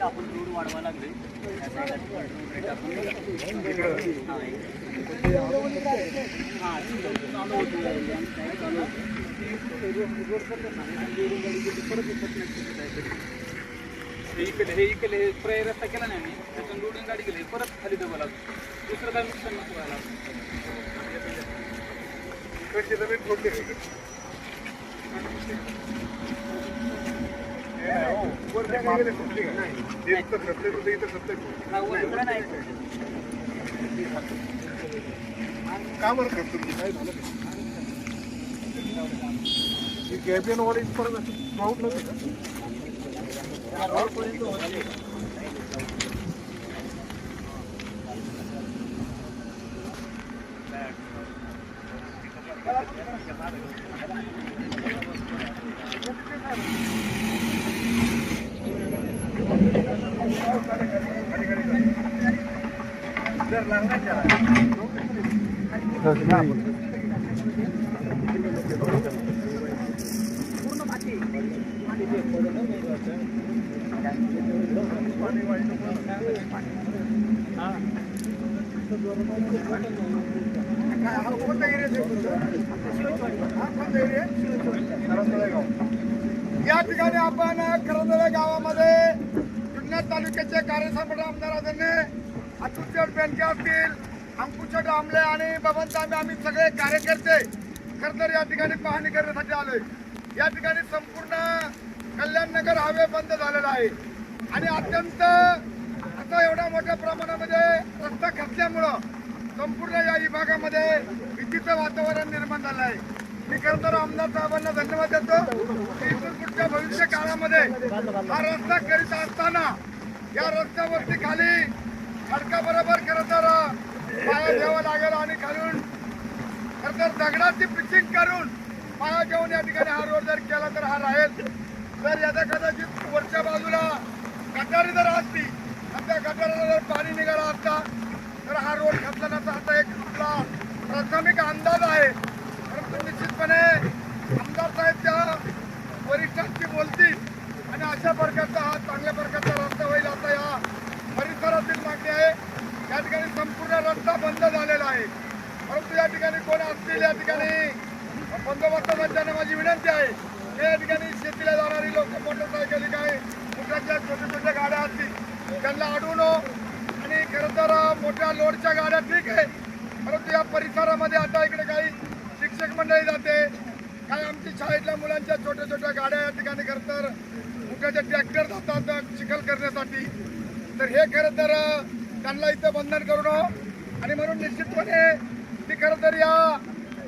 आपण रोड वाढवा लागले इकडे हे स्प्रे रस्ता केला नाही आम्ही त्यातून लोडिंग गाडी गेली परत खाली डबल आलो दुसरं काय नुकसान नको व्हायला इकडची जमीन फोडली कामर करतो काय झालं कॅबिन वर परत पाऊट नव्हते का या ठिकाणी आपण करंदळे गावामध्ये जुन्नर तालुक्याचे कार्यसम्राट आमदार आदरणीय अतुल शेठ बेनके असतील, अंकुश शेठ आमले आणि बबन तांबे आम्ही सगळे कार्यकर्ते खरतर या ठिकाणी पाहणी करण्यासाठी आलोय। या ठिकाणी संपूर्ण कल्याणनगर हायवे बंद झालेला आहे आणि अत्यंत आता एवढ्या मोठ्या प्रमाणामध्ये रस्ता खचल्यामुळं संपूर्ण या विभागामध्ये भीतीचं वातावरण निर्माण झालं आहे। मी खरं तर आमदार साहेबांना धन्यवाद देतो की इथून पुढच्या भविष्य काळामध्ये हा रस्ता करीत असताना या रस्त्यावरती खाली खडकाबरोबर खरं तर पाया घ्यावा लागेल आणि खालून खरं तर दगडाची पिचिंग करून पाया घेऊन या ठिकाणी हा रोड जर केला तर हा राहील। जर याचा कदाचित वरच्या बाजूला गटारी जर असती आणि त्या गटाराला जर पाणी निघाला असता तर हा रोड खचला नसता असा एक आपला प्राथमिक अंदाज आहे। परंतु निश्चितपणे आमदार साहेब त्या वरिष्ठांशी बोलतील आणि अशा प्रकारचा हा चांगल्या प्रकारचा रस्ता होईल असा या परिसरातील मागणी आहे। या ठिकाणी संपूर्ण रस्ता बंद झालेला आहे परंतु या ठिकाणी कोण असतील या ठिकाणी बंदोबस्ताच्या माझी विनंती आहे की या ठिकाणी शेतीला जाणारी लोक मोटरसायकली काय मोठ्या छोट्या छोट्या गाड्या असतील त्यांना अडवून आणि खरं तर मोठ्या लोडच्या गाड्या ठीक आहे परंतु या परिसरामध्ये आता इकडे काही शिक्षक मंडळी जाते काही आमची शाळेतल्या मुलांच्या छोट्या छोट्या गाड्या या ठिकाणी खरं तर मोठ्याचे ट्रॅक्टर जातात चिखल करण्यासाठी तर हे खरं तर त्यांना इथं बंधन करून आणि म्हणून निश्चितपणे ती खरं तर या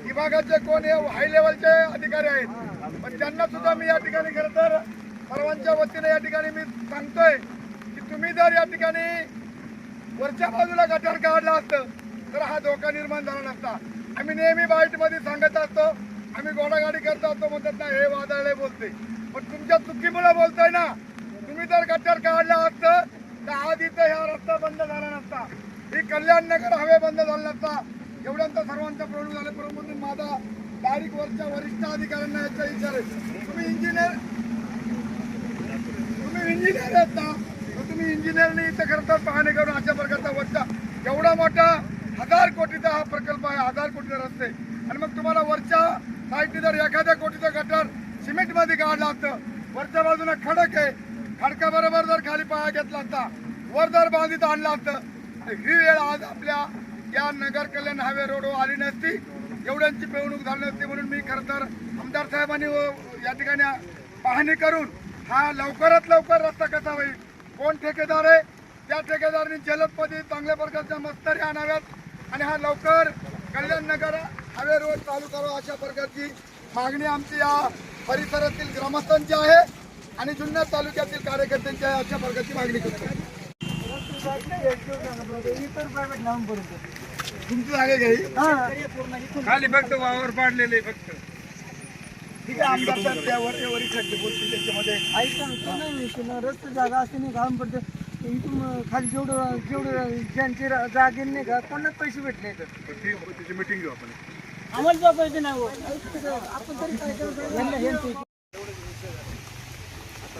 विभागाचे कोण हे हाय लेवलचे अधिकारी आहेत पण त्यांना सुद्धा मी या ठिकाणी खरं तर सर्वांच्या वतीने या ठिकाणी मी सांगतोय की तुम्ही जर या ठिकाणी वरच्या बाजूला गटार काढला असतं तर हा धोका निर्माण झाला नसता। आम्ही नेहमी बाईटमध्ये सांगत असतो आम्ही घोडागाडी करत असतो म्हणतात ना हे वादळे बोलते पण तुमच्या चुकीमुळे बोलतोय ना। तुम्ही जर गटार काढला असतं तर आज इथं हा रस्ता बंद झाला नसता ही कल्याणनगर हायवे बंद झाला नसता एवढ्यांचा सर्वांचा प्रॉब्लेम झाला। परंतु माझा डायरेक्ट वरच्या वरिष्ठ अधिकाऱ्यांना याचा विचार आहे तुम्ही इंजिनियर आहेत ना तुम्ही इंजिनियरने इथं खरं तर पाहणी करून अशा प्रकारचा वरचा एवढा मोठा 1000 कोटीचा हा प्रकल्प आहे 1000 कोटीचा रस्ते आणि मग तुम्हाला वरच्या साईडने जर एखाद्या कोटीचा गटार सिमेंटमध्ये काढला असतं वरच्या बाजूला खडक आहे खडकाबरोबर जर खाली पाया घेतला असता वर जर बांधित आणला असतं ही वेळ आज आपल्या या नगर कल्याण हायवे रोडवर आली नसती एवढ्यांची पिळवणूक झाली नसती। म्हणून मी खरं तर आमदार साहेबांनी या ठिकाणी पाहणी करून हा लवकरात लवकर रस्ता कसा होईल कोण ठेकेदार आहे त्या ठेकेदारांनी जलद पद्धतीने चांगल्या प्रकारच्या मस्तरी आणाव्यात आणि हा लवकर कल्याणनगर हायवे रोड चालू करावा अशा प्रकारची मागणी आमची या परिसरातील ग्रामस्थांची आहे आणि जुन्नर तालुक्यातील कार्यकर्त्यांची आहे अशा प्रकारची मागणी करतो। तुमची जागा घ्याई खाली फक्त वावर पाडलेले फक्त ठीक आहे आमदार साहेब त्यावर बोलतील त्याच्यामध्ये ऐका रस्ते जागा असते नाही काम पडते इथून खाली जेवढं ज्यांची जागे नाही का कोणाच पैसे भेटले तर त्याची मीटिंग घेऊ आपण आम्हाला पैसे नाही आपण तरी काय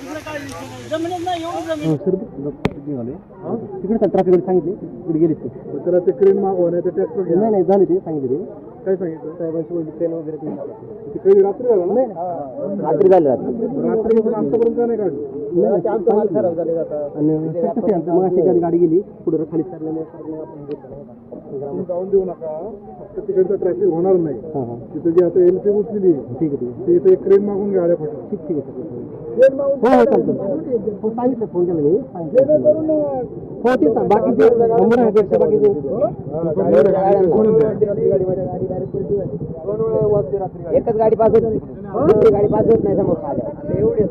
तिकडे काय विषय नाही जमिनीत नाही एवढी जमीन तिकडे ट्रॅफिक सांगितले तिकडे गेले ते त्याला ते क्रेन मागवणे ते ट्रॅक्टर नाही झाले ते सांगितले काय सांगितलं साहेबांशी ट्रेन वगैरे ते कधी रात्री झालं ना रात्री झाले रात्री मग आतापर्यंत का नाही काढलं आणि मग गाडी गेली पुढे खाली सरल्यामुळे तुम्ही जाऊन देऊ नका फक्त तिकडचं ट्रॅफिक होणार नाही तिथे जी आता एलपी उचलेली ठीक आहे ती इथे एक क्रेन मागून गाड्या फटलं ठीक आहे सर हो सांगितलं फोन केला मी सांगितलं हो तेच बाकीचे नंबर आहे पेक्षा बाकीचे एकच गाडी पास होत दुसरी गाडी पास होत नाही समोर आल्या एवढे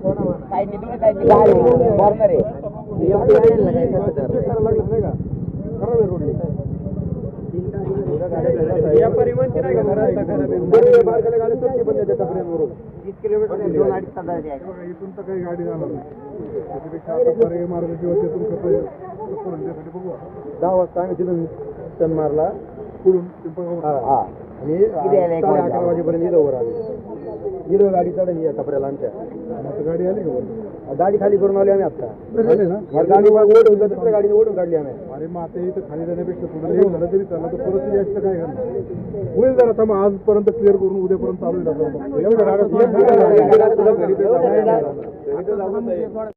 गाडी फॉर्नर आहे इथून तर काही गाडी जाणार नाही त्याच्यापेक्षा आता पर्यायी मार्ग किंवा तिथून त्यासाठी बघू 10 वाजता आम्ही तिथून टन मारला पुढून आणि 11 वाजेपर्यंत इथं वर आली हिरो गाडी चढली कपड्याला आमच्या गाडी आली का गाडी खाली करून आली आम्ही आता गाडी ओढून दुसऱ्या गाडीने ओढून काढली आम्ही अरे मग आता इथं खाली जाण्यापेक्षा पुढे येऊन झालं तरी चाललं तर परत यायचं काय करणार होईल जरा आता मग आजपर्यंत क्लिअर करून उद्यापर्यंत चालू आहे